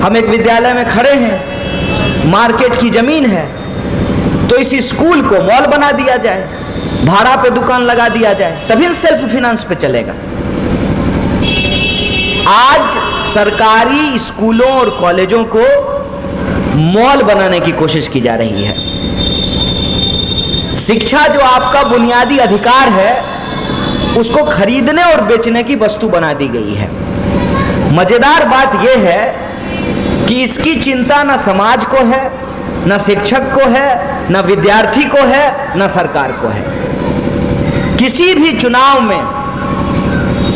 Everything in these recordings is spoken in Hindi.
हम एक विद्यालय में खड़े हैं, मार्केट की जमीन है, तो इस स्कूल को मॉल बना दिया जाए, भाड़ा पे दुकान लगा दिया जाए, तभी सेल्फ फाइनेंस पे चलेगा। आज सरकारी स्कूलों और कॉलेजों को मॉल बनाने की कोशिश की जा रही है। शिक्षा जो आपका बुनियादी अधिकार है, उसको खरीदने और बेचने की वस्तु बना दी गई है। मजेदार बात यह है कि इसकी चिंता न समाज को है, न शिक्षक को है, न विद्यार्थी को है, न सरकार को है। किसी भी चुनाव में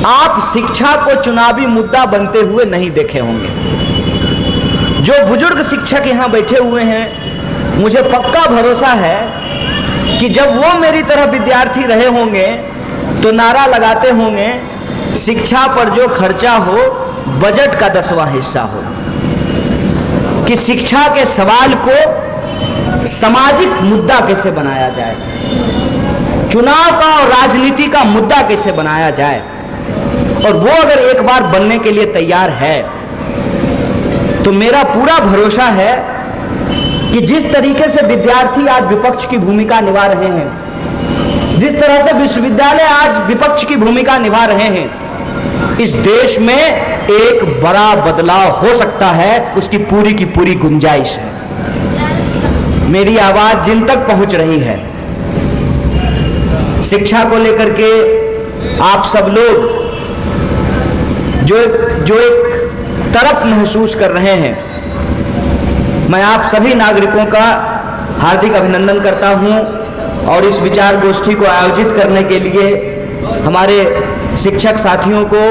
आप शिक्षा को चुनावी मुद्दा बनते हुए नहीं देखे होंगे। जो बुजुर्ग शिक्षक यहां बैठे हुए हैं, मुझे पक्का भरोसा है कि जब वो मेरी तरह विद्यार्थी रहे होंगे तो नारा लगाते होंगे, शिक्षा पर जो खर्चा हो बजट का 10वां हिस्सा हो, कि शिक्षा के सवाल को सामाजिक मुद्दा कैसे बनाया जाए, चुनाव का और राजनीति का मुद्दा कैसे बनाया जाए। और वो अगर एक बार बनने के लिए तैयार है तो मेरा पूरा भरोसा है कि जिस तरीके से विद्यार्थी आज विपक्ष की भूमिका निभा रहे हैं, जिस तरह से विश्वविद्यालय आज विपक्ष की भूमिका निभा रहे हैं, इस देश में एक बड़ा बदलाव हो सकता है, उसकी पूरी की पूरी गुंजाइश है। मेरी आवाज जिन तक पहुंच रही है, शिक्षा को लेकर के आप सब लोग जो एक तरफ महसूस कर रहे हैं, मैं आप सभी नागरिकों का हार्दिक अभिनंदन करता हूं और इस विचार गोष्ठी को आयोजित करने के लिए हमारे शिक्षक साथियों को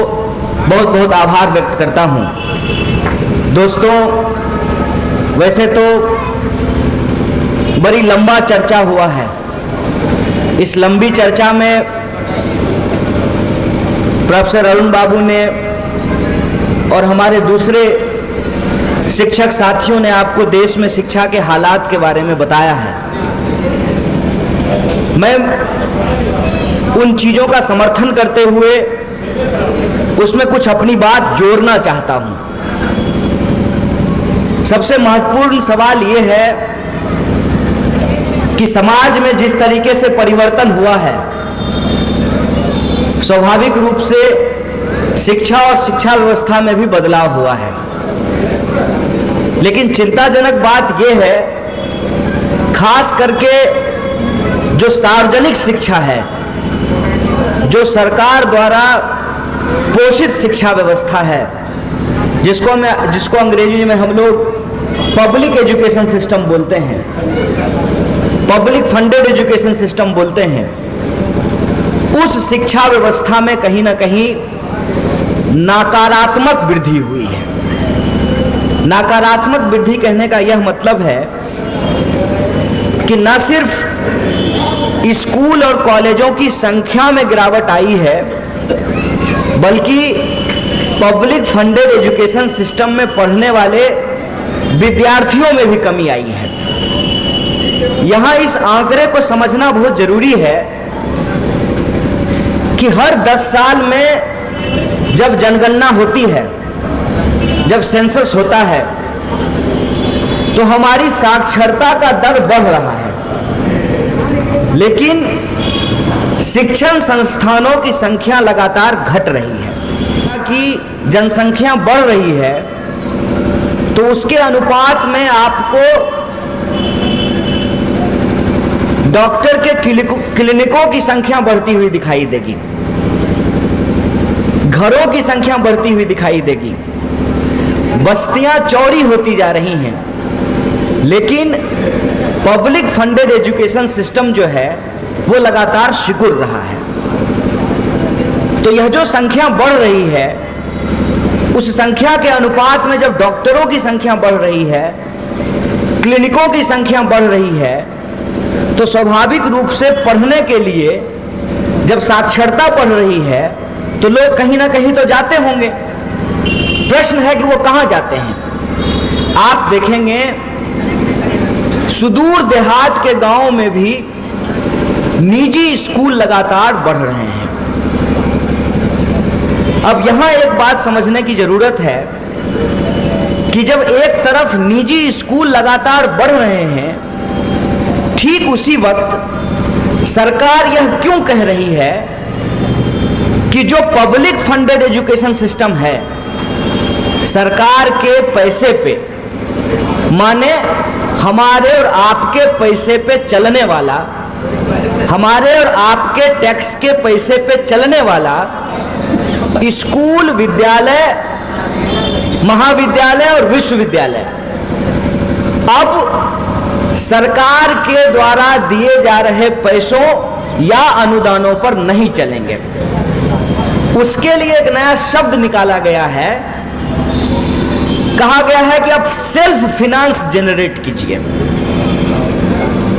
बहुत बहुत आभार व्यक्त करता हूं। दोस्तों, वैसे तो बड़ी लंबा चर्चा हुआ है। इस लंबी चर्चा में प्रोफेसर अरुण बाबू ने और हमारे दूसरे शिक्षक साथियों ने आपको देश में शिक्षा के हालात के बारे में बताया है। मैं उन चीज़ों का समर्थन करते हुए उसमें कुछ अपनी बात जोड़ना चाहता हूं। सबसे महत्वपूर्ण सवाल यह है कि समाज में जिस तरीके से परिवर्तन हुआ है, स्वाभाविक रूप से शिक्षा और शिक्षा व्यवस्था में भी बदलाव हुआ है। लेकिन चिंताजनक बात यह है, खास करके जो सार्वजनिक शिक्षा है, जो सरकार द्वारा पोषित शिक्षा व्यवस्था है, जिसको अंग्रेजी में हम लोग पब्लिक एजुकेशन सिस्टम बोलते हैं, पब्लिक फंडेड एजुकेशन सिस्टम बोलते हैं, उस शिक्षा व्यवस्था में कहीं ना कहीं नकारात्मक वृद्धि हुई है। नकारात्मक वृद्धि कहने का यह मतलब है कि न सिर्फ स्कूल और कॉलेजों की संख्या में गिरावट आई है, बल्कि पब्लिक फंडेड एजुकेशन सिस्टम में पढ़ने वाले विद्यार्थियों में भी कमी आई है। यहां इस आंकड़े को समझना बहुत जरूरी है कि हर 10 साल में जब जनगणना होती है, जब सेंसस होता है, तो हमारी साक्षरता का दर बढ़ रहा है, लेकिन शिक्षण संस्थानों की संख्या लगातार घट रही है। कि जनसंख्या बढ़ रही है तो उसके अनुपात में आपको डॉक्टर के क्लिनिकों की संख्या बढ़ती हुई दिखाई देगी, घरों की संख्या बढ़ती हुई दिखाई देगी, बस्तियां चौड़ी होती जा रही हैं, लेकिन पब्लिक फंडेड एजुकेशन सिस्टम जो है वो लगातार सिकुड़ रहा है। तो यह जो संख्या बढ़ रही है, उस संख्या के अनुपात में जब डॉक्टरों की संख्या बढ़ रही है, क्लिनिकों की संख्या बढ़ रही है, तो स्वाभाविक रूप से पढ़ने के लिए जब साक्षरता बढ़ रही है तो लोग कहीं ना कहीं तो जाते होंगे। प्रश्न है कि वो कहाँ जाते हैं। आप देखेंगे सुदूर देहात के गांवों में भी निजी स्कूल लगातार बढ़ रहे हैं। अब यहां एक बात समझने की जरूरत है कि जब एक तरफ निजी स्कूल लगातार बढ़ रहे हैं, ठीक उसी वक्त सरकार यह क्यों कह रही है कि जो पब्लिक फंडेड एजुकेशन सिस्टम है, सरकार के पैसे पे, माने हमारे और आपके पैसे पे चलने वाला, हमारे और आपके टैक्स के पैसे पे चलने वाला स्कूल, विद्यालय, महाविद्यालय और विश्वविद्यालय अब सरकार के द्वारा दिए जा रहे पैसों या अनुदानों पर नहीं चलेंगे। उसके लिए एक नया शब्द निकाला गया है, कहा गया है कि अब सेल्फ फाइनेंस जनरेट कीजिए।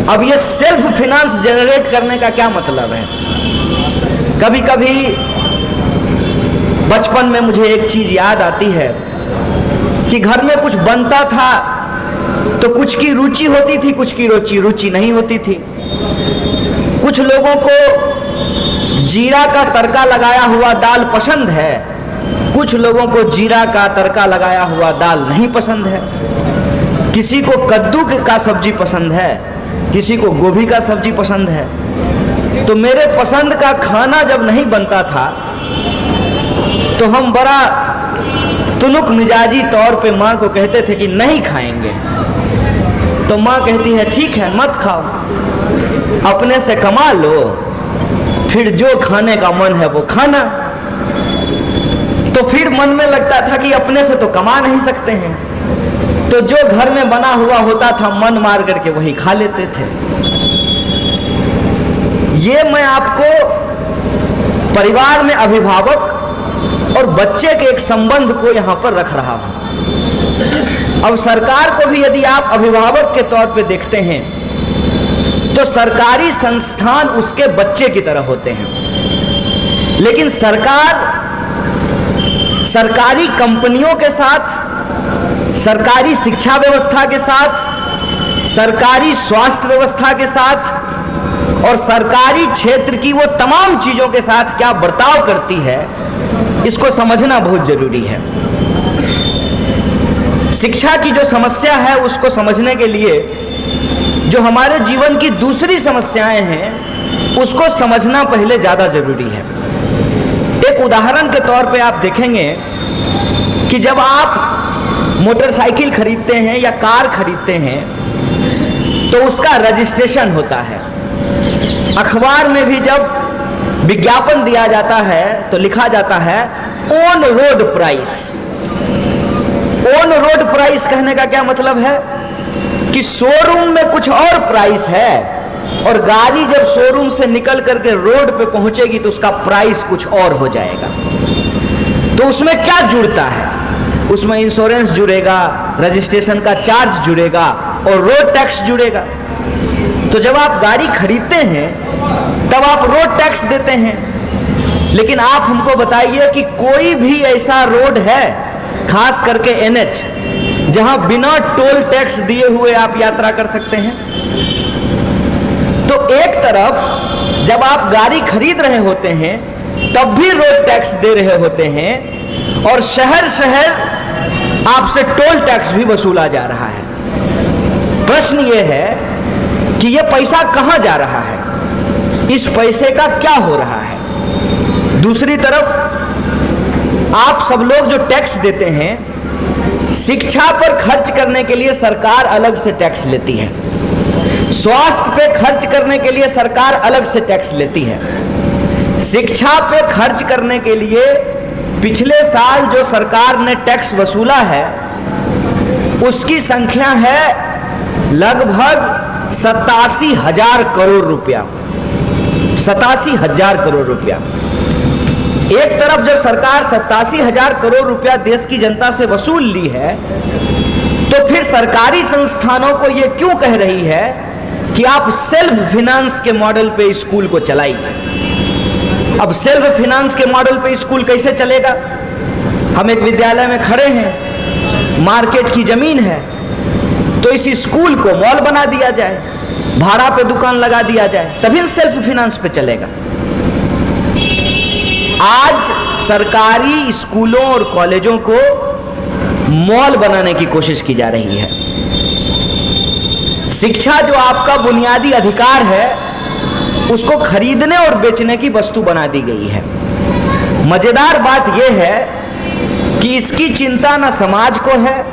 अब ये सेल्फ फाइनेंस जनरेट करने का क्या मतलब है? कभी कभी बचपन में मुझे एक चीज याद आती है कि घर में कुछ बनता था तो कुछ की रुचि होती थी, कुछ की रुचि नहीं होती थी। कुछ लोगों को जीरा का तड़का लगाया हुआ दाल पसंद है, कुछ लोगों को जीरा का तड़का लगाया हुआ दाल नहीं पसंद है। किसी को कद्दू का सब्जी पसंद है, किसी को गोभी का सब्जी पसंद है। तो मेरे पसंद का खाना जब नहीं बनता था तो हम बड़ा तुनुक मिजाजी तौर पे माँ को कहते थे कि नहीं खाएंगे। तो माँ कहती है ठीक है मत खाओ, अपने से कमा लो, फिर जो खाने का मन है वो खाना। तो फिर मन में लगता था कि अपने से तो कमा नहीं सकते हैं, तो जो घर में बना हुआ होता था मन मार करके वही खा लेते थे। ये मैं आपको परिवार में अभिभावक और बच्चे के एक संबंध को यहां पर रख रहा हूं। अब सरकार को भी यदि आप अभिभावक के तौर पे देखते हैं तो सरकारी संस्थान उसके बच्चे की तरह होते हैं। लेकिन सरकार सरकारी कंपनियों के साथ, सरकारी शिक्षा व्यवस्था के साथ, सरकारी स्वास्थ्य व्यवस्था के साथ और सरकारी क्षेत्र की वो तमाम चीजों के साथ क्या बर्ताव करती है, इसको समझना बहुत जरूरी है। शिक्षा की जो समस्या है उसको समझने के लिए जो हमारे जीवन की दूसरी समस्याएं हैं उसको समझना पहले ज्यादा जरूरी है। एक उदाहरण के तौर पे आप देखेंगे कि जब आप मोटरसाइकिल खरीदते हैं या कार खरीदते हैं तो उसका रजिस्ट्रेशन होता है। अखबार में भी जब विज्ञापन दिया जाता है तो लिखा जाता है on road price. On road price कहने का क्या मतलब है कि शोरूम में कुछ और प्राइस है और गाड़ी जब शोरूम से निकल करके रोड पे पहुंचेगी तो उसका प्राइस कुछ और हो जाएगा। तो उसमें क्या जुड़ता है? उसमें इंश्योरेंस जुड़ेगा, रजिस्ट्रेशन का चार्ज जुड़ेगा और रोड टैक्स जुड़ेगा। तो जब आप गाड़ी खरीदते हैं तब आप रोड टैक्स देते हैं, लेकिन आप हमको बताइए कि कोई भी ऐसा रोड है, खास करके एनएच, जहां बिना टोल टैक्स दिए हुए आप यात्रा कर सकते हैं? तो एक तरफ जब आप गाड़ी खरीद रहे होते हैं तब भी रोड टैक्स दे रहे होते हैं और शहर शहर आपसे टोल टैक्स भी वसूला जा रहा है। प्रश्न यह है कि यह पैसा कहां जा रहा है, इस पैसे का क्या हो रहा है? दूसरी तरफ आप सब लोग जो टैक्स देते हैं, शिक्षा पर खर्च करने के लिए सरकार अलग से टैक्स लेती है, स्वास्थ्य पे खर्च करने के लिए सरकार अलग से टैक्स लेती है। शिक्षा पे खर्च करने के लिए पिछले साल जो सरकार ने टैक्स वसूला है उसकी संख्या है लगभग 87,000 करोड़ रुपया। 87,000 करोड़ रुपया। एक तरफ जब सरकार 87,000 करोड़ रुपया देश की जनता से वसूल ली है तो फिर सरकारी संस्थानों को यह क्यों कह रही है कि आप सेल्फ फाइनेंस के मॉडल पे स्कूल को चलाइए? अब सेल्फ फाइनेंस के मॉडल पे स्कूल कैसे चलेगा? हम एक विद्यालय में खड़े हैं, मार्केट की जमीन है, तो इस स्कूल को मॉल बना दिया जाए, भाड़ा पे दुकान लगा दिया जाए, तभी सेल्फ फाइनेंस पे चलेगा। आज सरकारी स्कूलों और कॉलेजों को मॉल बनाने की कोशिश की जा रही है। शिक्षा जो आपका बुनियादी अधिकार है, उसको खरीदने और बेचने की वस्तु बना दी गई है। मजेदार बात यह है कि इसकी चिंता न समाज को है,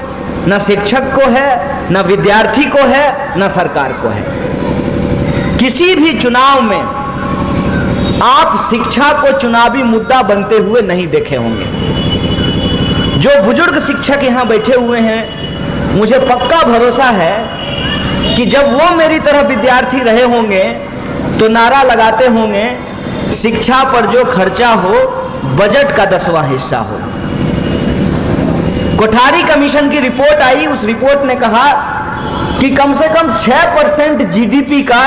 न शिक्षक को है, न विद्यार्थी को है, न सरकार को है। किसी भी चुनाव में आप शिक्षा को चुनावी मुद्दा बनते हुए नहीं देखे होंगे। जो बुजुर्ग शिक्षक यहां बैठे हुए हैं, मुझे पक्का भरोसा है कि जब वो मेरी तरह विद्यार्थी रहे होंगे तो नारा लगाते होंगे, शिक्षा पर जो खर्चा हो बजट का 10वां हिस्सा हो। कोठारी कमीशन की रिपोर्ट आई, उस रिपोर्ट ने कहा कि कम से कम 6% जीडीपी का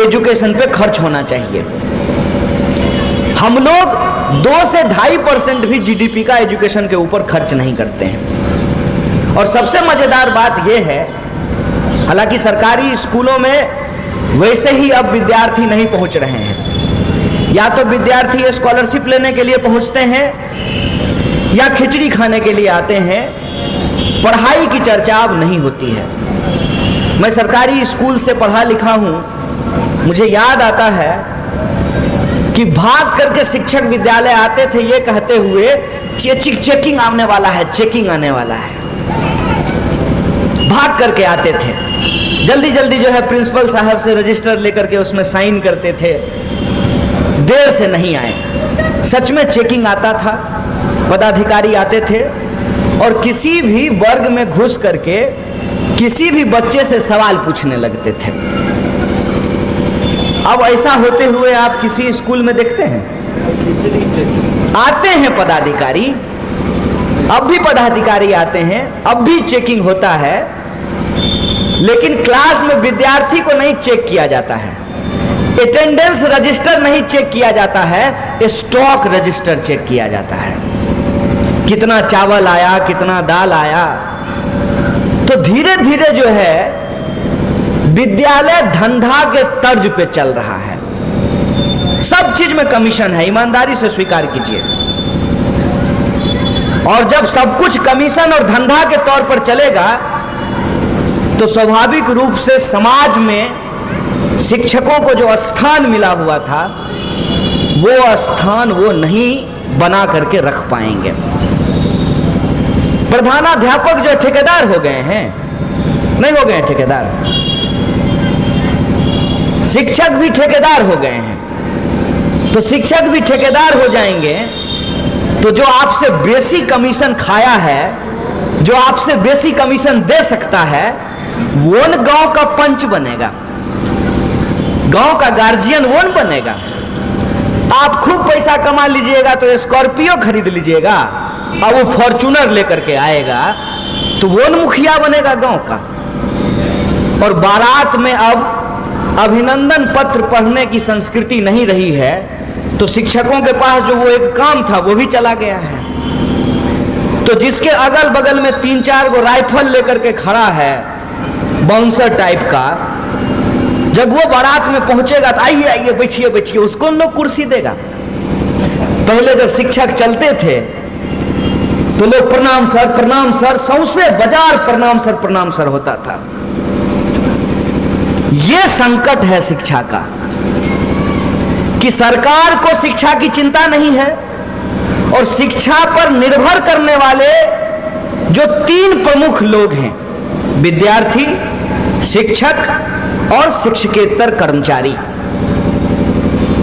एजुकेशन पे खर्च होना चाहिए। हम लोग 2 से 2.5% भी जीडीपी का एजुकेशन के ऊपर खर्च नहीं करते हैं। और सबसे मजेदार बात यह है, हालांकि सरकारी स्कूलों में वैसे ही अब विद्यार्थी नहीं पहुंच रहे हैं। या तो विद्यार्थी स्कॉलरशिप लेने के लिए पहुंचते हैं या खिचड़ी खाने के लिए आते हैं। पढ़ाई की चर्चा अब नहीं होती है। मैं सरकारी स्कूल से पढ़ा लिखा हूं, मुझे याद आता है कि भाग करके शिक्षक विद्यालय आते थे ये कहते हुए, चेकिंग आने वाला है, चेकिंग आने वाला है। भाग करके आते थे, जल्दी जल्दी जो है प्रिंसिपल साहब से रजिस्टर लेकर के उसमें साइन करते थे। देर से नहीं आए, सच में चेकिंग आता था, पदाधिकारी आते थे और किसी भी वर्ग में घुस करके किसी भी बच्चे से सवाल पूछने लगते थे। अब ऐसा होते हुए आप किसी स्कूल में देखते हैं? आते हैं पदाधिकारी, अब भी पदाधिकारी आते हैं, अब भी चेकिंग होता है, लेकिन क्लास में विद्यार्थी को नहीं चेक किया जाता है। अटेंडेंस रजिस्टर नहीं चेक किया जाता है, स्टॉक रजिस्टर चेक किया जाता है। कितना चावल आया, कितना दाल आया। तो धीरे धीरे जो है विद्यालय धंधा के तर्ज पे चल रहा है। सब चीज में कमीशन है, ईमानदारी से स्वीकार कीजिए। और जब सब कुछ कमीशन और धंधा के तौर पर चलेगा तो स्वाभाविक रूप से समाज में शिक्षकों को जो स्थान मिला हुआ था वो स्थान वो नहीं बना करके रख पाएंगे। प्रधानाध्यापक जो ठेकेदार हो गए हैं, नहीं हो गए ठेकेदार, शिक्षक भी ठेकेदार हो गए हैं। तो शिक्षक भी ठेकेदार हो जाएंगे तो जो आपसे बेसी कमीशन खाया है, जो आपसे बेसी कमीशन दे सकता है, वो न गांव का पंच बनेगा, गांव का गार्जियन वो न बनेगा। आप खूब पैसा कमा लीजिएगा तो स्कॉर्पियो खरीद लीजिएगा, अब वो फॉर्च्यूनर लेकर के आएगा तो वो न मुखिया बनेगा गांव का। और बारात में अब अभिनंदन पत्र पढ़ने की संस्कृति नहीं रही है, तो शिक्षकों के पास जो वो एक काम था वो भी चला गया है। तो जिसके अगल बगल में 3-4 गो राइफल लेकर के खड़ा है, बाउंसर टाइप का, जब वो बारात में पहुंचेगा तो आइए आइए बैठिए बैठिए, उसको लोग कुर्सी देगा। पहले जब शिक्षक चलते थे तो लोग प्रणाम सर, सौंसे बाजार प्रणाम सर होता था। ये संकट है शिक्षा का कि सरकार को शिक्षा की चिंता नहीं है और शिक्षा पर निर्भर करने वाले जो 3 प्रमुख लोग हैं, विद्यार्थी, शिक्षक और शिक्षकेतर कर्मचारी,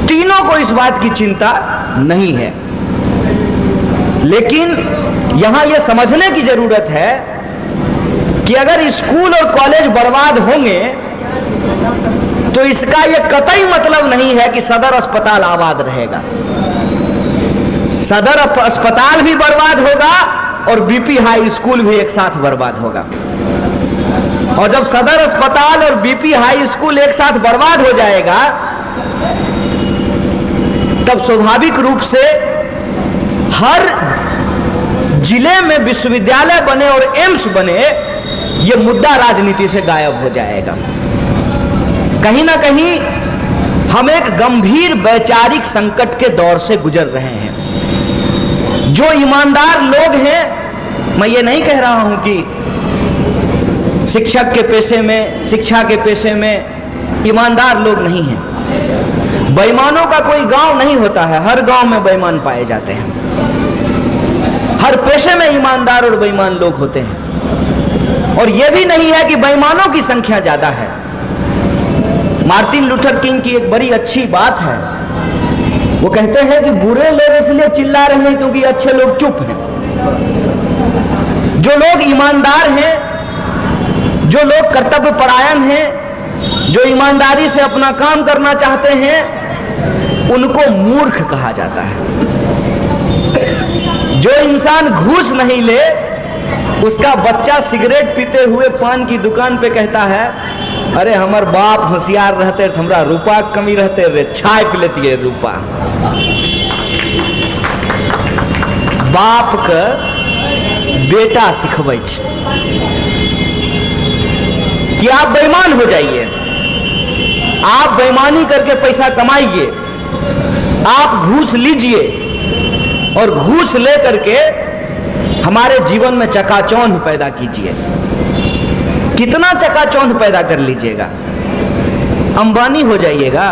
तीनों को इस बात की चिंता नहीं है। लेकिन यहां यह समझने की जरूरत है कि अगर स्कूल और कॉलेज बर्बाद होंगे तो इसका यह कतई मतलब नहीं है कि सदर अस्पताल आबाद रहेगा। सदर अस्पताल भी बर्बाद होगा और बीपी हाई स्कूल भी एक साथ बर्बाद होगा। और जब सदर अस्पताल और बीपी हाई स्कूल एक साथ बर्बाद हो जाएगा तब स्वाभाविक रूप से हर जिले में विश्वविद्यालय बने और एम्स बने, यह मुद्दा राजनीति से गायब हो जाएगा। कहीं ना कहीं हम एक गंभीर वैचारिक संकट के दौर से गुजर रहे हैं। जो ईमानदार लोग हैं मैं ये नहीं कह रहा हूं कि शिक्षक के पेशे में, शिक्षा के पेशे में ईमानदार लोग नहीं हैं। बेईमानों का कोई गांव नहीं होता है, हर गांव में बेईमान पाए जाते हैं। हर पेशे में ईमानदार और बेईमान लोग होते हैं। और यह भी नहीं है कि बेईमानों की संख्या ज्यादा है। मार्टिन लूथर किंग की एक बड़ी अच्छी बात है। वो कहते हैं कि बुरे लोग इसलिए चिल्ला रहे हैं क्योंकि अच्छे लोग चुप हैं। जो लोग ईमानदार हैं, जो लोग कर्तव्य परायण हैं, जो ईमानदारी से अपना काम करना चाहते हैं, उनको मूर्ख कहा जाता है। जो इंसान घूस नहीं ले, उसका बच्चा सिगरेट पीते हुए पान की दुकान पे कहता है, अरे हमार बाप होशियार रहते तो हमरा रूपा कमी रहते रे, छाप लेती रूपा। बाप के बेटा सिखबै छै कि आप बेईमान हो जाइए, आप बेईमानी करके पैसा कमाइए, आप घूस लीजिए और घूस लेकर के हमारे जीवन में चकाचौंध पैदा कीजिए। कितना चकाचौंध पैदा कर लीजिएगा, अंबानी हो जाइएगा।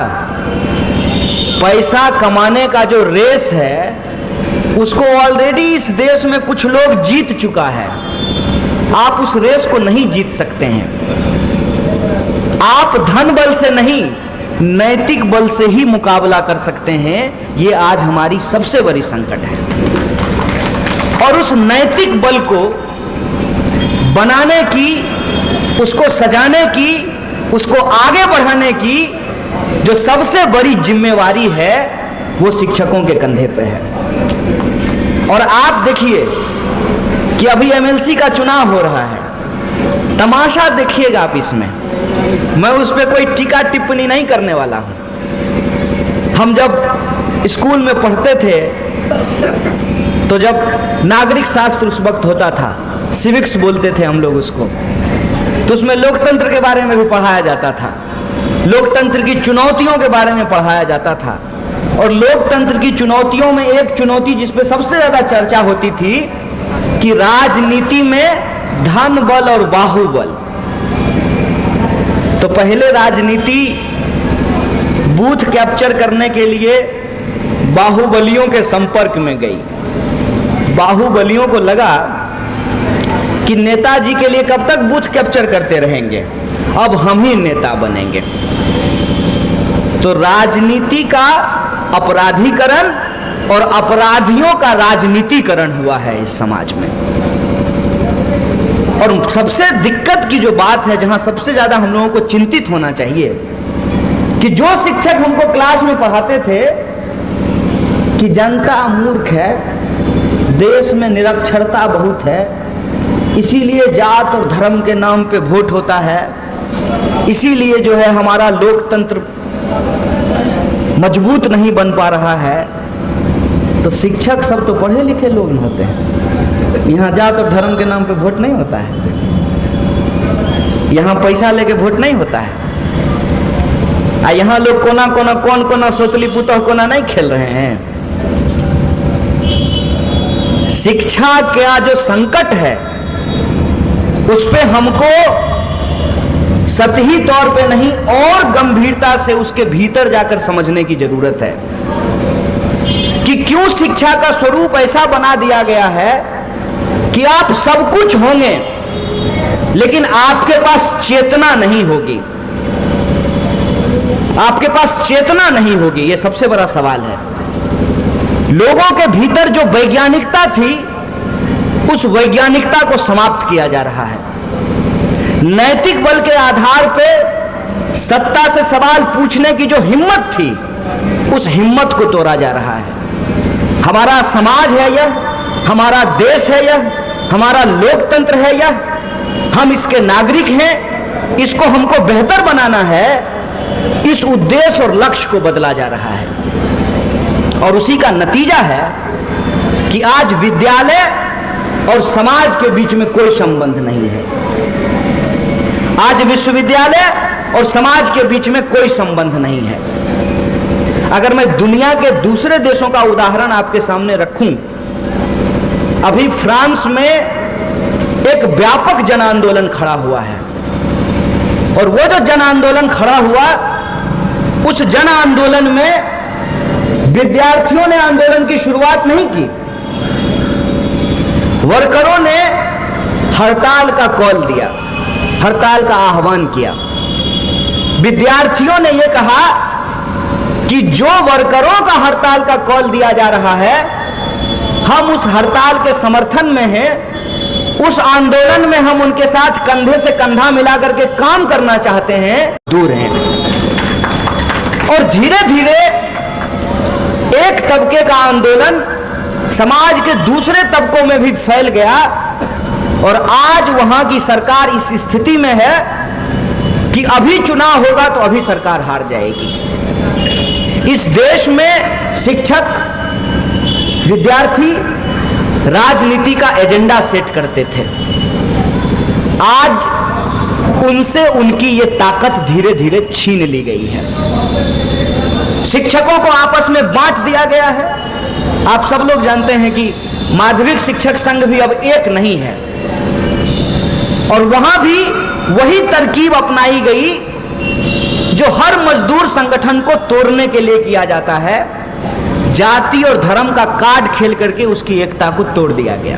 पैसा कमाने का जो रेस है उसको ऑलरेडी इस देश में कुछ लोग जीत चुका है। आप उस रेस को नहीं जीत सकते हैं। आप धन बल से नहीं, नैतिक बल से ही मुकाबला कर सकते हैं। ये आज हमारी सबसे बड़ी संकट है। और उस नैतिक बल को बनाने की, उसको सजाने की, उसको आगे बढ़ाने की जो सबसे बड़ी जिम्मेवारी है वो शिक्षकों के कंधे पे है। और आप देखिए कि अभी एमएलसी का चुनाव हो रहा है, तमाशा देखिएगा आप इसमें। मैं उस पर कोई टीका टिप्पणी नहीं करने वाला हूं। हम जब स्कूल में पढ़ते थे तो जब नागरिक शास्त्र उस वक्त होता था, सिविक्स बोलते थे हम लोग उसको, तो उसमें लोकतंत्र के बारे में भी पढ़ाया जाता था, लोकतंत्र की चुनौतियों के बारे में पढ़ाया जाता था। और लोकतंत्र की चुनौतियों में एक चुनौती जिस पे सबसे ज्यादा चर्चा होती थी कि राजनीति में धन बल और बाहुबल। तो पहले राजनीति बूथ कैप्चर करने के लिए बाहुबलियों के संपर्क में गई। बाहुबलियों को लगा कि नेताजी के लिए कब तक बूथ कैप्चर करते रहेंगे, अब हम ही नेता बनेंगे। तो राजनीति का अपराधीकरण और अपराधियों का राजनीतिकरण हुआ है इस समाज में। और सबसे दिक्कत की जो बात है, जहां सबसे ज्यादा हम लोगों को चिंतित होना चाहिए, कि जो शिक्षक हमको क्लास में पढ़ाते थे कि जनता मूर्ख है, देश में निरक्षरता बहुत है, इसीलिए जात और धर्म के नाम पे वोट होता है, इसीलिए जो है हमारा लोकतंत्र मजबूत नहीं बन पा रहा है। तो शिक्षक सब तो पढ़े लिखे लोग न होते हैं। यहाँ जात और धर्म के नाम पे वोट नहीं होता है, यहाँ पैसा लेके वोट नहीं होता है। यहाँ लोग कोना कोना कौन कोना सोतली पुतह कोना नहीं खेल रहे हैं। शिक्षा का जो संकट है उस पे हमको सतही तौर पे नहीं और गंभीरता से उसके भीतर जाकर समझने की जरूरत है कि क्यों शिक्षा का स्वरूप ऐसा बना दिया गया है कि आप सब कुछ होंगे लेकिन आपके पास चेतना नहीं होगी। आपके पास चेतना नहीं होगी, यह सबसे बड़ा सवाल है। लोगों के भीतर जो वैज्ञानिकता थी उस वैज्ञानिकता को समाप्त किया जा रहा है। नैतिक बल के आधार पे सत्ता से सवाल पूछने की जो हिम्मत थी उस हिम्मत को तोड़ा जा रहा है। हमारा समाज है यह, हमारा देश है यह, हमारा लोकतंत्र है यह, हम इसके नागरिक हैं, इसको हमको बेहतर बनाना है। इस उद्देश्य और लक्ष्य को बदला जा रहा है और उसी का नतीजा है कि आज विद्यालय और समाज के बीच में कोई संबंध नहीं है। आज विश्वविद्यालय और समाज के बीच में कोई संबंध नहीं है। अगर मैं दुनिया के दूसरे देशों का उदाहरण आपके सामने रखूं, अभी फ्रांस में एक व्यापक जन आंदोलन खड़ा हुआ है। और वो जो जन आंदोलन खड़ा हुआ, उस जन आंदोलन में विद्यार्थियों ने आंदोलन की शुरुआत नहीं की, वर्करों ने हड़ताल का कॉल दिया, हड़ताल का आह्वान किया। विद्यार्थियों ने यह कहा कि जो वर्करों का हड़ताल का कॉल दिया जा रहा है, हम उस हड़ताल के समर्थन में हैं, उस आंदोलन में हम उनके साथ कंधे से कंधा मिलाकर के काम करना चाहते हैं, दूर हैं। और धीरे धीरे एक तबके का आंदोलन समाज के दूसरे तबकों में भी फैल गया और आज वहां की सरकार इस स्थिति में है कि अभी चुनाव होगा तो अभी सरकार हार जाएगी। इस देश में शिक्षक, विद्यार्थी राजनीति का एजेंडा सेट करते थे। आज उनसे उनकी ये ताकत धीरे धीरे छीन ली गई है। शिक्षकों को आपस में बांट दिया गया है। आप सब लोग जानते हैं कि माध्यमिक शिक्षक संघ भी अब एक नहीं है और वहां भी वही तरकीब अपनाई गई जो हर मजदूर संगठन को तोड़ने के लिए किया जाता है। जाति और धर्म का कार्ड खेल करके उसकी एकता को तोड़ दिया गया।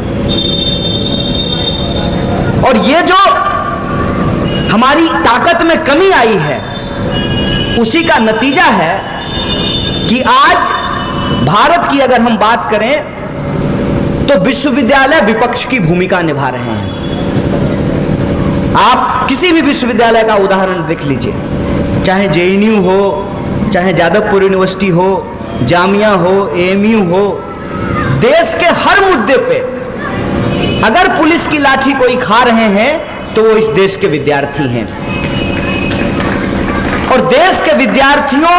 और ये जो हमारी ताकत में कमी आई है, उसी का नतीजा है कि आज भारत की अगर हम बात करें तो विश्वविद्यालय विपक्ष की भूमिका निभा रहे हैं। आप किसी भी विश्वविद्यालय का उदाहरण देख लीजिए, चाहे जेएनयू हो, चाहे जादवपुर यूनिवर्सिटी हो, जामिया हो, एएमयू हो, देश के हर मुद्दे पे अगर पुलिस की लाठी कोई खा रहे हैं तो वो इस देश के विद्यार्थी हैं। और देश के विद्यार्थियों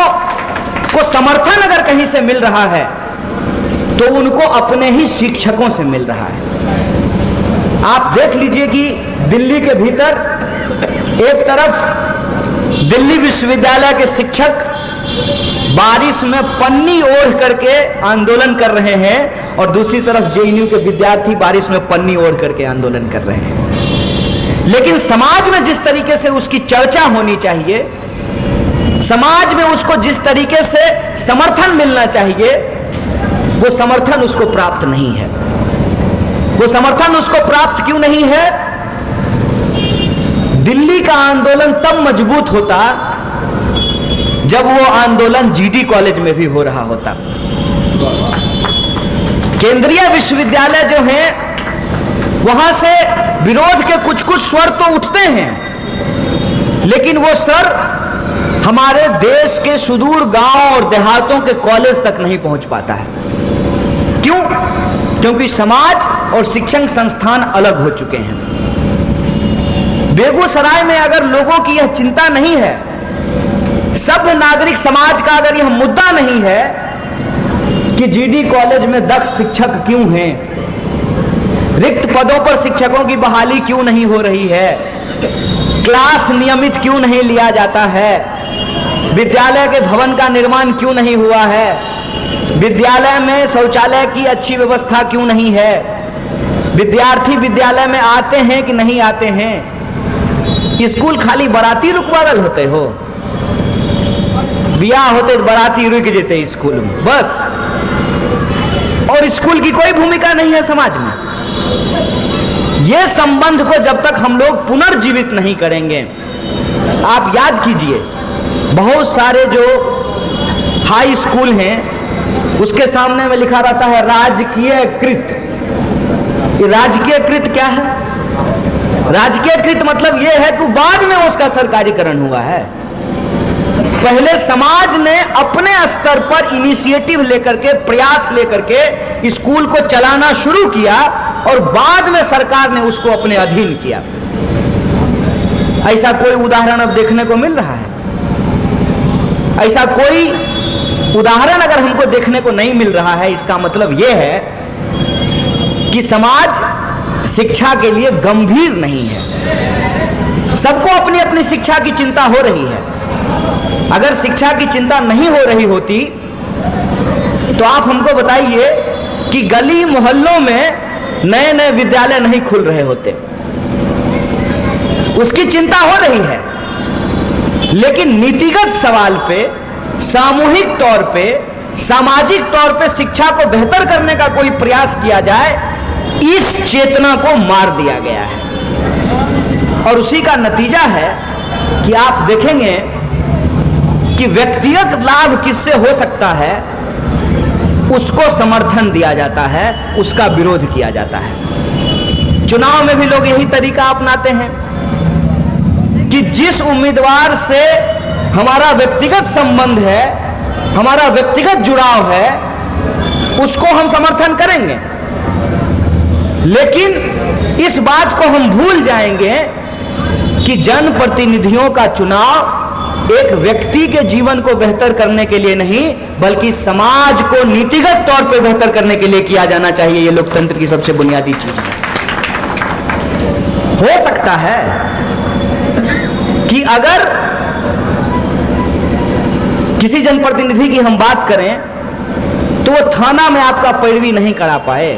को समर्थन अगर कहीं से मिल रहा है तो उनको अपने ही शिक्षकों से मिल रहा है। आप देख लीजिए कि दिल्ली के भीतर एक तरफ दिल्ली विश्वविद्यालय के शिक्षक बारिश में पन्नी ओढ़ करके आंदोलन कर रहे हैं और दूसरी तरफ जेएनयू के विद्यार्थी बारिश में पन्नी ओढ़ करके आंदोलन कर रहे हैं। लेकिन समाज में जिस तरीके से उसकी चर्चा होनी चाहिए, समाज में उसको जिस तरीके से समर्थन मिलना चाहिए, वो समर्थन उसको प्राप्त नहीं है। वो समर्थन उसको प्राप्त क्यों नहीं है? दिल्ली का आंदोलन तब मजबूत होता जब वो आंदोलन जीडी कॉलेज में भी हो रहा होता। केंद्रीय विश्वविद्यालय जो हैं, वहां से विरोध के कुछ कुछ स्वर तो उठते हैं, लेकिन वो स्वर हमारे देश के सुदूर गांव और देहातों के कॉलेज तक नहीं पहुंच पाता है। क्यों? क्योंकि समाज और शिक्षण संस्थान अलग हो चुके हैं। बेगूसराय में अगर लोगों की यह चिंता नहीं है, सभ्य नागरिक समाज का अगर यह मुद्दा नहीं है कि जीडी कॉलेज में दक्ष शिक्षक क्यों हैं, रिक्त पदों पर शिक्षकों की बहाली क्यों नहीं हो रही है, क्लास नियमित क्यों नहीं लिया जाता है, विद्यालय के भवन का निर्माण क्यों नहीं हुआ है, विद्यालय में शौचालय की अच्छी व्यवस्था क्यों नहीं है, विद्यार्थी विद्यालय में आते हैं कि नहीं आते हैं, स्कूल खाली बाराती रुकवाल होते हो, बियाह होते तो बाराती रुक जेते स्कूल में बस, और स्कूल की कोई भूमिका नहीं है समाज में। ये संबंध को जब तक हम लोग पुनर्जीवित नहीं करेंगे, आप याद कीजिए बहुत सारे जो हाई स्कूल हैं उसके सामने में लिखा रहता है राजकीयकृत। ये राजकीयकृत क्या है? राजकीयकृत मतलब यह है कि बाद में उसका सरकारीकरण हुआ है। पहले समाज ने अपने स्तर पर इनिशिएटिव लेकर के, प्रयास लेकर के स्कूल को चलाना शुरू किया और बाद में सरकार ने उसको अपने अधीन किया। ऐसा कोई उदाहरण अब देखने को मिल रहा है? ऐसा कोई उदाहरण अगर हमको देखने को नहीं मिल रहा है, इसका मतलब यह है कि समाज शिक्षा के लिए गंभीर नहीं है। सबको अपनी अपनी शिक्षा की चिंता हो रही है। अगर शिक्षा की चिंता नहीं हो रही होती तो आप हमको बताइए कि गली मोहल्लों में नए नए विद्यालय नहीं खुल रहे होते। उसकी चिंता हो रही है, लेकिन नीतिगत सवाल पे, सामूहिक तौर पे, सामाजिक तौर पे शिक्षा को बेहतर करने का कोई प्रयास किया जाए, इस चेतना को मार दिया गया है। और उसी का नतीजा है कि आप देखेंगे कि व्यक्तिगत लाभ किससे हो सकता है, उसको समर्थन दिया जाता है, उसका विरोध किया जाता है। चुनाव में भी लोग यही तरीका अपनाते हैं कि जिस उम्मीदवार से हमारा व्यक्तिगत संबंध है, हमारा व्यक्तिगत जुड़ाव है, उसको हम समर्थन करेंगे। लेकिन इस बात को हम भूल जाएंगे कि जनप्रतिनिधियों का चुनाव एक व्यक्ति के जीवन को बेहतर करने के लिए नहीं, बल्कि समाज को नीतिगत तौर पर बेहतर करने के लिए किया जाना चाहिए। यह लोकतंत्र की सबसे बुनियादी चीज है। हो सकता है कि अगर किसी जनप्रतिनिधि की हम बात करें तो वो थाना में आपका पैरवी नहीं करा पाए,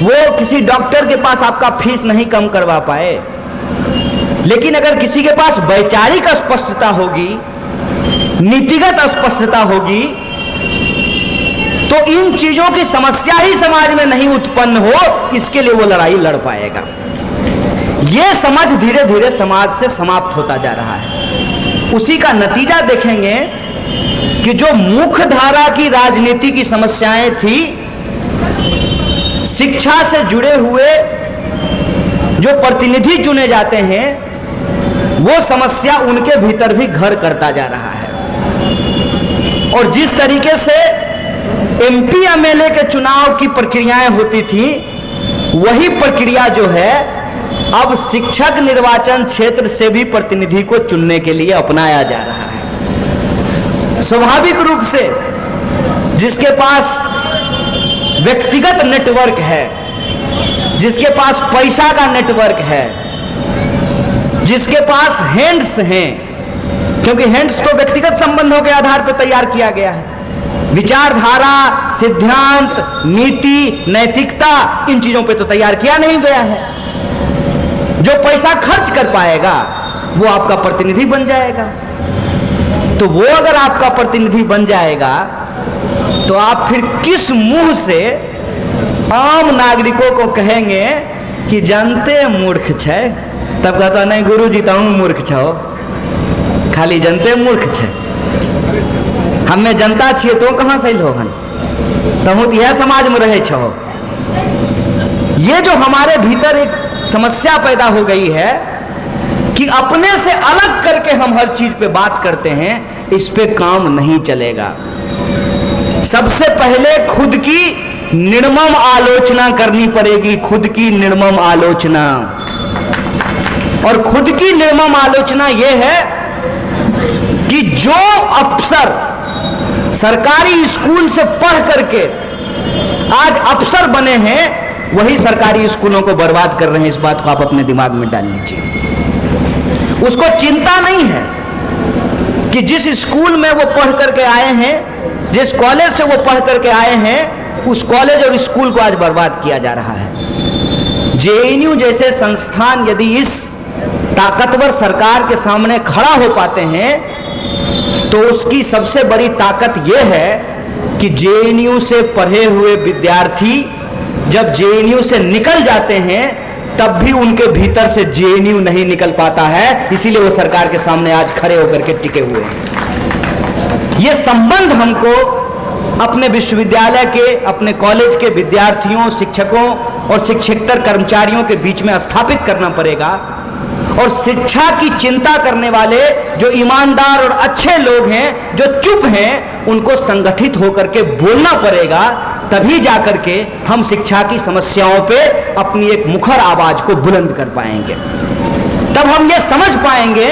वो किसी डॉक्टर के पास आपका फीस नहीं कम करवा पाए, लेकिन अगर किसी के पास वैचारिक स्पष्टता होगी, नीतिगत स्पष्टता होगी, तो इन चीजों की समस्या ही समाज में नहीं उत्पन्न हो, इसके लिए वो लड़ाई लड़ पाएगा। ये समझ धीरे धीरे समाज से समाप्त होता जा रहा है। उसी का नतीजा देखेंगे कि जो मुख्य धारा की राजनीति की समस्याएं थी, शिक्षा से जुड़े हुए जो प्रतिनिधि चुने जाते हैं, वो समस्या उनके भीतर भी घर करता जा रहा है। और जिस तरीके से एमपी एमएलए के चुनाव की प्रक्रियाएं होती थी, वही प्रक्रिया जो है अब शिक्षक निर्वाचन क्षेत्र से भी प्रतिनिधि को चुनने के लिए अपनाया जा रहा है। स्वाभाविक रूप से जिसके पास व्यक्तिगत नेटवर्क है, जिसके पास पैसा का नेटवर्क है, जिसके पास हैंड्स हैं, क्योंकि हैंड्स तो व्यक्तिगत संबंधों के आधार पर तैयार किया गया है, विचारधारा, सिद्धांत, नीति, नैतिकता, इन चीजों पे तो तैयार किया नहीं गया है। जो पैसा खर्च कर पाएगा वो आपका प्रतिनिधि बन जाएगा। तो वो अगर आपका प्रतिनिधि बन जाएगा तो आप फिर किस मुंह से आम नागरिकों को कहेंगे कि जनते मूर्ख छे? तब कहता नहीं गुरुजी तो हम मूर्ख छो, खाली जनते मूर्ख छे, हमें जनता छिए तो कहां से लोगन तहु यह समाज में रहे छो। ये जो हमारे भीतर एक समस्या पैदा हो गई है कि अपने से अलग करके हम हर चीज पे बात करते हैं, इस पे काम नहीं चलेगा। सबसे पहले खुद की निर्मम आलोचना करनी पड़ेगी, खुद की निर्मम आलोचना। और खुद की निर्मम आलोचना यह है कि जो अफसर सरकारी स्कूल से पढ़ करके आज अफसर बने हैं, वही सरकारी स्कूलों को बर्बाद कर रहे हैं। इस बात को आप अपने दिमाग में डाल लीजिए। उसको चिंता नहीं है कि जिस स्कूल में वो पढ़ करके आए हैं, जिस कॉलेज से वो पढ़ करके आए हैं, उस कॉलेज और स्कूल को आज बर्बाद किया जा रहा है। जेएनयू जैसे संस्थान यदि इस ताकतवर सरकार के सामने खड़ा हो पाते हैं, तो उसकी सबसे बड़ी ताकत यह है कि जेएनयू से पढ़े हुए विद्यार्थी जब जेएनयू से निकल जाते हैं, तब भी उनके भीतर से जेएनयू नहीं निकल पाता है। इसीलिए वो सरकार के सामने आज खड़े होकर के टिके हुए हैं। ये संबंध हमको अपने विश्वविद्यालय के, अपने कॉलेज के विद्यार्थियों, शिक्षकों और शिक्षकेतर कर्मचारियों के बीच में स्थापित करना पड़ेगा। और शिक्षा की चिंता करने वाले जो ईमानदार और अच्छे लोग हैं, जो चुप हैं, उनको संगठित होकर के बोलना पड़ेगा। तभी जाकर के हम शिक्षा की समस्याओं पे अपनी एक मुखर आवाज को बुलंद कर पाएंगे। तब हम ये समझ पाएंगे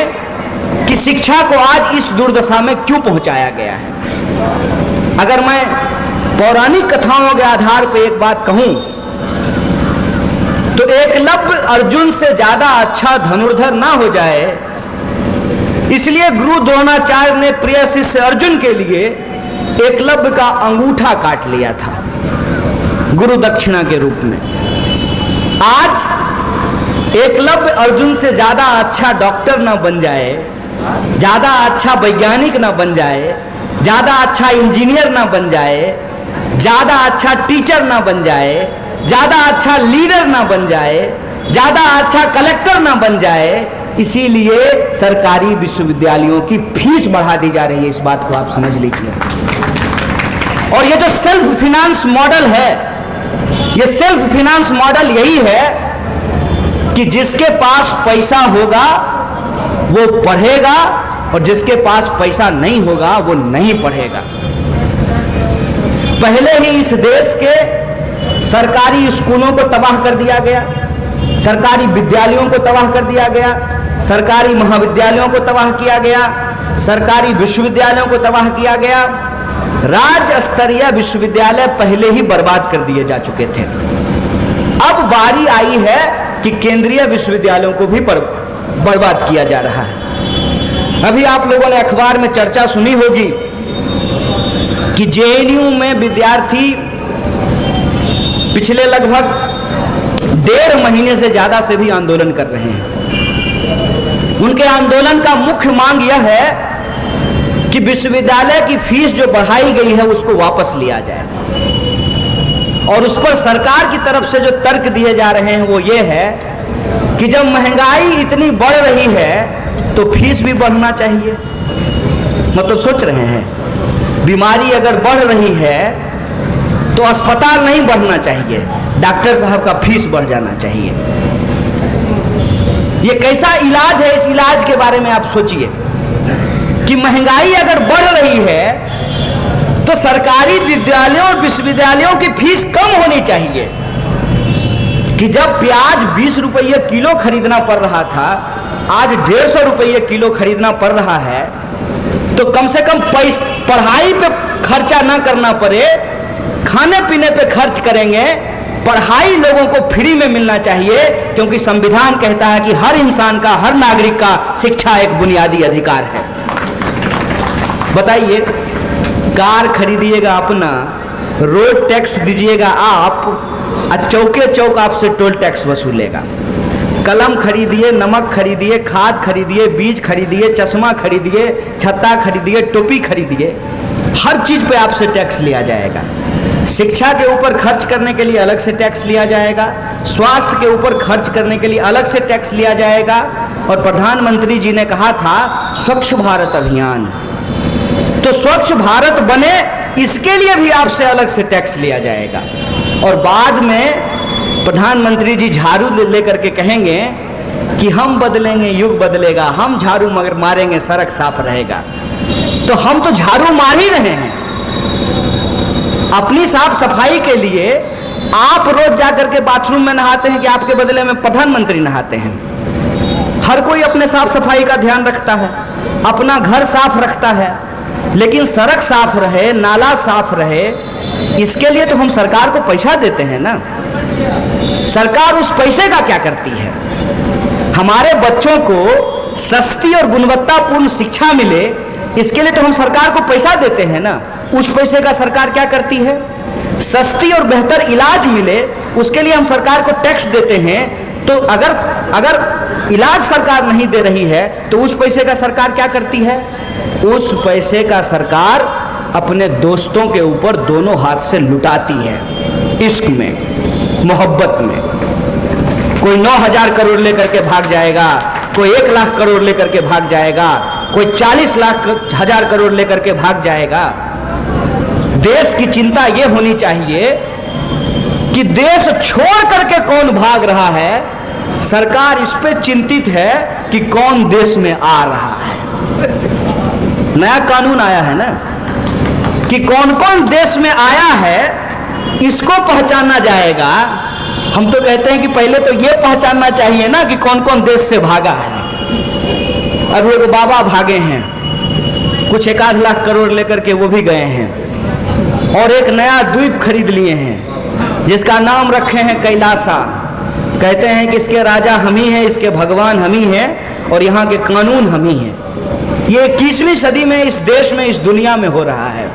कि शिक्षा को आज इस दुर्दशा में क्यों पहुंचाया गया है। अगर मैं पौराणिक कथाओं के आधार पर एक बात कहूं तो एकलव्य अर्जुन से ज्यादा अच्छा धनुर्धर ना हो जाए, इसलिए गुरु द्रोणाचार्य ने प्रिय शिष्य अर्जुन के लिए एकलव्य का अंगूठा काट लिया था गुरु दक्षिणा के रूप में। आज एकलव्य अर्जुन से ज्यादा अच्छा डॉक्टर ना बन जाए, ज्यादा अच्छा वैज्ञानिक ना बन जाए, ज्यादा अच्छा इंजीनियर ना बन जाए, ज्यादा अच्छा टीचर ना बन जाए, ज्यादा अच्छा लीडर ना बन जाए, ज्यादा अच्छा कलेक्टर ना बन जाए। इसीलिए सरकारी विश्वविद्यालयों की फीस बढ़ा दी जा रही है। इस बात को आप समझ लीजिए। और ये जो सेल्फ फिनांस मॉडल है, ये सेल्फ फिनांस मॉडल यही है कि जिसके पास पैसा होगा वो पढ़ेगा और जिसके पास पैसा नहीं होगा वो नहीं पढ़ेगा। पहले ही इस देश के सरकारी स्कूलों को तबाह कर दिया गया, सरकारी विद्यालयों को तबाह कर दिया गया, सरकारी महाविद्यालयों को तबाह किया गया, सरकारी विश्वविद्यालयों को तबाह किया गया। राज्य स्तरीय विश्वविद्यालय पहले ही बर्बाद कर दिए जा चुके थे। अब बारी आई है कि केंद्रीय विश्वविद्यालयों को भी बर्बाद किया जा रहा है। अभी आप लोगों ने अखबार में चर्चा सुनी होगी कि जेएनयू में विद्यार्थी पिछले लगभग 1.5 महीने से ज्यादा से भी आंदोलन कर रहे हैं। उनके आंदोलन का मुख्य मांग यह है कि विश्वविद्यालय की फीस जो बढ़ाई गई है उसको वापस लिया जाए। और उस पर सरकार की तरफ से जो तर्क दिए जा रहे हैं वो ये है कि जब महंगाई इतनी बढ़ रही है तो फीस भी बढ़ना चाहिए। मतलब सोच रहे हैं, बीमारी अगर बढ़ रही है तो अस्पताल नहीं बढ़ना चाहिए, डॉक्टर साहब का फीस बढ़ जाना चाहिए। ये कैसा इलाज है? इस इलाज के बारे में आप सोचिए कि महंगाई अगर बढ़ रही है तो सरकारी विद्यालयों और विश्वविद्यालयों की फीस कम होनी चाहिए। कि जब प्याज 20 रुपये किलो खरीदना पड़ रहा था, आज 150 रुपये किलो खरीदना पड़ रहा है, तो कम से कम पढ़ाई पे खर्चा ना करना पड़े, खाने पीने पे खर्च करेंगे। पढ़ाई लोगों को फ्री में मिलना चाहिए, क्योंकि संविधान कहता है कि हर इंसान का, हर नागरिक का शिक्षा एक बुनियादी अधिकार है। बताइए, कार खरीदिएगा अपना, रोड टैक्स दीजिएगा आप, और चौके चौक आपसे टोल टैक्स वसूलेगा। कलम खरीदिए, नमक खरीदिए, खाद खरीदिए, बीज खरीदिए, चश्मा खरीदिए, छत्ता खरीदिए, टोपी खरीदिए, हर चीज पे आपसे टैक्स लिया जाएगा। शिक्षा के ऊपर खर्च करने के लिए अलग से टैक्स लिया जाएगा, स्वास्थ्य के ऊपर खर्च करने के लिए अलग से टैक्स लिया जाएगा। और प्रधानमंत्री जी ने कहा था स्वच्छ भारत अभियान, तो स्वच्छ भारत बने इसके लिए भी आपसे अलग से टैक्स लिया जाएगा। और बाद में प्रधानमंत्री जी झाड़ू लेकर के कहेंगे कि हम बदलेंगे, युग बदलेगा, हम झाड़ू मगर मारेंगे, सड़क साफ रहेगा। तो हम तो झाड़ू मार ही रहे हैं। अपनी साफ सफाई के लिए आप रोज जाकर के बाथरूम में नहाते हैं कि आपके बदले में प्रधानमंत्री नहाते हैं? हर कोई अपने साफ सफाई का ध्यान रखता है, अपना घर साफ रखता है, लेकिन सड़क साफ रहे, नाला साफ रहे, इसके लिए तो हम सरकार को पैसा देते हैं ना। सरकार उस पैसे का क्या करती है? हमारे बच्चों को सस्ती और गुणवत्तापूर्ण शिक्षा मिले, इसके लिए तो हम सरकार को पैसा देते हैं ना। उस पैसे का सरकार क्या करती है? सस्ती और बेहतर इलाज मिले, उसके लिए हम सरकार को टैक्स देते हैं। तो अगर इलाज सरकार नहीं दे रही है तो उस पैसे का सरकार क्या करती है? उस पैसे का सरकार अपने दोस्तों के ऊपर दोनों हाथ से लुटाती है। इश्क में, मोहब्बत में। कोई 9,000 करोड़ लेकर के भाग जाएगा, कोई 1 लाख करोड़ लेकर के भाग जाएगा, कोई 40,00,000 करोड़ लेकर के भाग जाएगा। देश की चिंता यह होनी चाहिए कि देश छोड़ करके कौन भाग रहा है। सरकार इस पे चिंतित है कि कौन देश में आ रहा है। नया कानून आया है ना कि कौन कौन देश में आया है, इसको पहचाना जाएगा। हम तो कहते हैं कि पहले तो ये पहचानना चाहिए ना कि कौन कौन देश से भागा है। अब एक बाबा भागे हैं, कुछ 1-8 लाख करोड़ लेकर के वो भी गए हैं, और एक नया द्वीप खरीद लिए हैं जिसका नाम रखे हैं कैलासा। कहते हैं कि इसके राजा हम ही हैं, इसके भगवान हम ही हैं, और यहाँ के कानून हम ही हैं। ये 21वीं सदी में इस देश में, इस दुनिया में हो रहा है।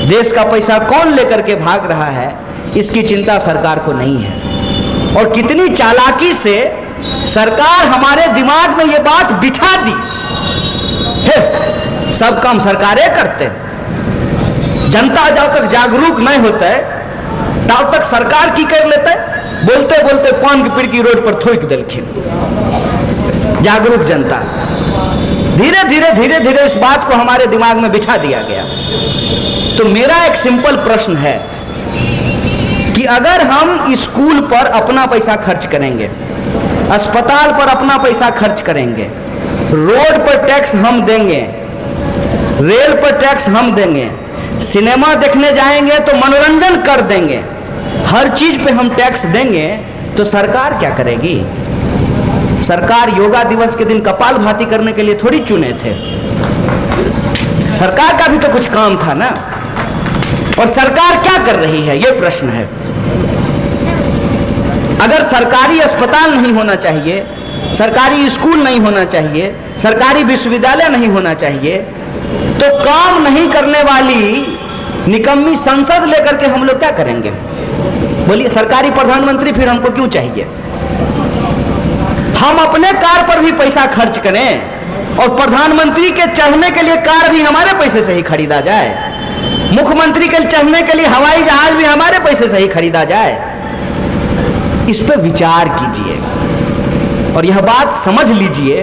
देश का पैसा कौन लेकर के भाग रहा है, इसकी चिंता सरकार को नहीं है। और कितनी चालाकी से सरकार हमारे दिमाग में ये बात बिठा दी है, सब काम सरकारें करते, जनता जब तक जागरूक नहीं होता है तब तक सरकार की कर लेता है, बोलते बोलते पान की पिड़की रोड पर थोक दिलखिन जागरूक जनता। धीरे धीरे धीरे धीरे इस बात को हमारे दिमाग में बिठा दिया गया। तो मेरा एक सिंपल प्रश्न है कि अगर हम स्कूल पर अपना पैसा खर्च करेंगे, अस्पताल पर अपना पैसा खर्च करेंगे, रोड पर टैक्स हम देंगे, रेल पर टैक्स हम देंगे, सिनेमा देखने जाएंगे तो मनोरंजन कर देंगे, हर चीज पे हम टैक्स देंगे, तो सरकार क्या करेगी? सरकार योगा दिवस के दिन कपालभाति करने के लिए थोड़ी चुने थे, सरकार का भी तो कुछ काम था ना। और सरकार क्या कर रही है, यह प्रश्न है। अगर सरकारी अस्पताल नहीं होना चाहिए, सरकारी स्कूल नहीं होना चाहिए, सरकारी विश्वविद्यालय नहीं होना चाहिए, तो काम नहीं करने वाली निकम्मी संसद लेकर के हम लोग क्या करेंगे? बोलिए, सरकारी प्रधानमंत्री फिर हमको क्यों चाहिए? हम अपने कार पर भी पैसा खर्च करें और प्रधानमंत्री के चढ़ने के लिए कार भी हमारे पैसे से ही खरीदा जाए, मुख्यमंत्री के चढ़ने के लिए हवाई जहाज भी हमारे पैसे से ही खरीदा जाए। इस पर विचार कीजिए और यह बात समझ लीजिए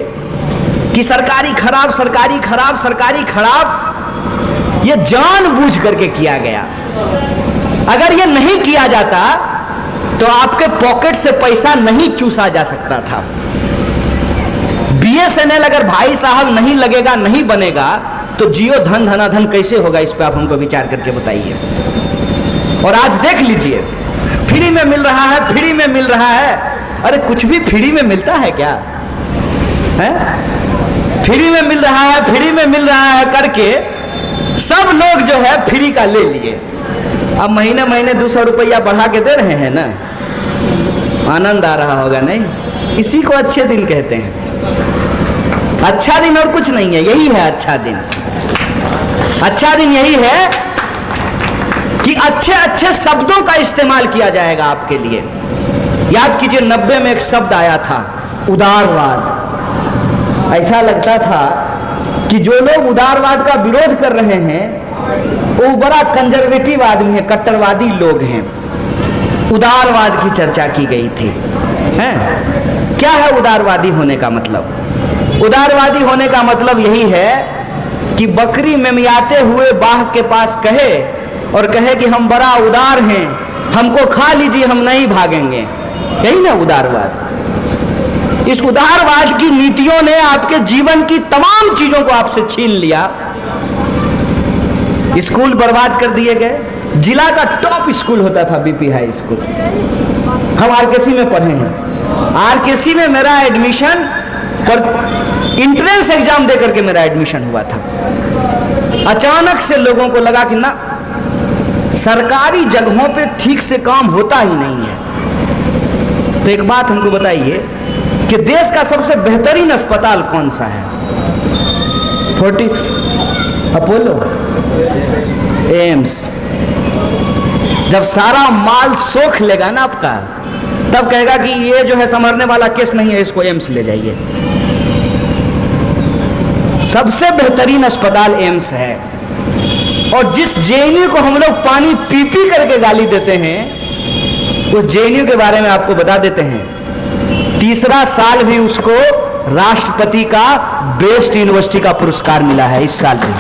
कि सरकारी खराब, सरकारी खराब, सरकारी खराब, यह जानबूझ करके किया गया। अगर यह नहीं किया जाता तो आपके पॉकेट से पैसा नहीं चूसा जा सकता था। बीएसएनएल अगर भाई साहब नहीं लगेगा, नहीं बनेगा, तो जियो धन धनाधन कैसे होगा? इस पे आप हमको विचार करके बताइए। और आज देख लीजिए, फ्री में मिल रहा है, फ्री में मिल रहा है। अरे कुछ भी फ्री में मिलता है क्या है? फ्री में मिल रहा है, फ्री में मिल रहा है करके सब लोग जो है फ्री का ले लिए। अब महीने महीने 200 रुपया बढ़ा के दे रहे हैं ना, आनंद आ रहा होगा नहीं? इसी को अच्छे दिन कहते हैं। अच्छा दिन और कुछ नहीं है, यही है अच्छा दिन। अच्छा दिन यही है कि अच्छे अच्छे शब्दों का इस्तेमाल किया जाएगा आपके लिए। याद कीजिए, 90 में एक शब्द आया था, उदारवाद। ऐसा लगता था कि जो लोग उदारवाद का विरोध कर रहे हैं वो बड़ा कंजर्वेटिव आदमी है, कट्टरवादी लोग हैं। उदारवाद की चर्चा की गई थी। हैं? क्या है उदारवादी होने का मतलब? उदारवादी होने का मतलब यही है कि बकरी मेमियाते हुए बाघ के पास कहे और कहे कि हम बड़ा उदार हैं, हमको खा लीजिए, हम नहीं भागेंगे। यही ना उदारवाद। इस उदारवाद की नीतियों ने आपके जीवन की तमाम चीजों को आपसे छीन लिया। स्कूल बर्बाद कर दिए गए। जिला का टॉप स्कूल होता था बीपी हाई स्कूल, हम आरकेसी में पढ़े हैं। आरकेसी में मेरा एडमिशन पर इंट्रेंस एग्जाम दे करके मेरा एडमिशन हुआ था। अचानक से लोगों को लगा कि ना, सरकारी जगहों पे ठीक से काम होता ही नहीं है। तो एक बात हमको बताइए कि देश का सबसे बेहतरीन अस्पताल कौन सा है? Fortis, Apollo, AIIMS. जब सारा माल सोख लेगा ना आपका, तब कहेगा कि ये जो है संभरने वाला केस नहीं है, इसको एम्स ले जाइए। सबसे बेहतरीन अस्पताल एम्स है। और जिस जेएनयू को हम लोग पानी पी पी करके गाली देते हैं, उस जेएनयू के बारे में आपको बता देते हैं। तीसरा साल भी उसको राष्ट्रपति का बेस्ट यूनिवर्सिटी का पुरस्कार मिला है इस साल भी।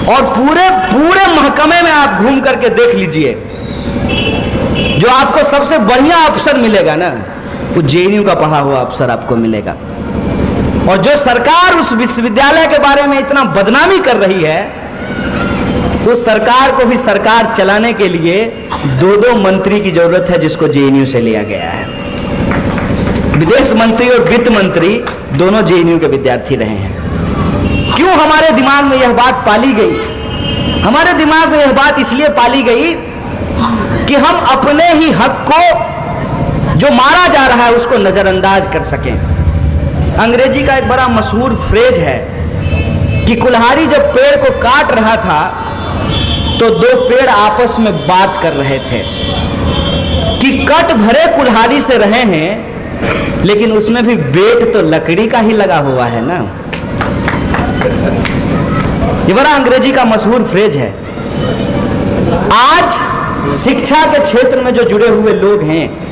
और पूरे पूरे महकमे में आप घूम करके देख लीजिए, जो आपको सबसे बढ़िया अफसर मिलेगा ना, वो जेएनयू का पढ़ा हुआ अफसर आपको मिलेगा। और जो सरकार उस विश्वविद्यालय के बारे में इतना बदनामी कर रही है, उस सरकार को भी सरकार चलाने के लिए 2-2 मंत्री की जरूरत है, जिसको जेएनयू से लिया गया है। विदेश मंत्री और वित्त मंत्री दोनों जेएनयू के विद्यार्थी रहे हैं। क्यों हमारे दिमाग में यह बात पाली गई? हमारे दिमाग में यह बात इसलिए पाली गई कि हम अपने ही हक को जो मारा जा रहा है उसको नजरअंदाज कर सकें। अंग्रेजी का एक बड़ा मशहूर फ्रेज है कि कुल्हाड़ी जब पेड़ को काट रहा था तो 2 पेड़ आपस में बात कर रहे थे। कट भरे कुल्हाड़ी से रहे हैं, लेकिन उसमें भी बेट तो लकड़ी का ही लगा हुआ है ना। ये बड़ा अंग्रेजी का मशहूर फ्रेज है। आज शिक्षा के क्षेत्र में जो जुड़े हुए लोग हैं,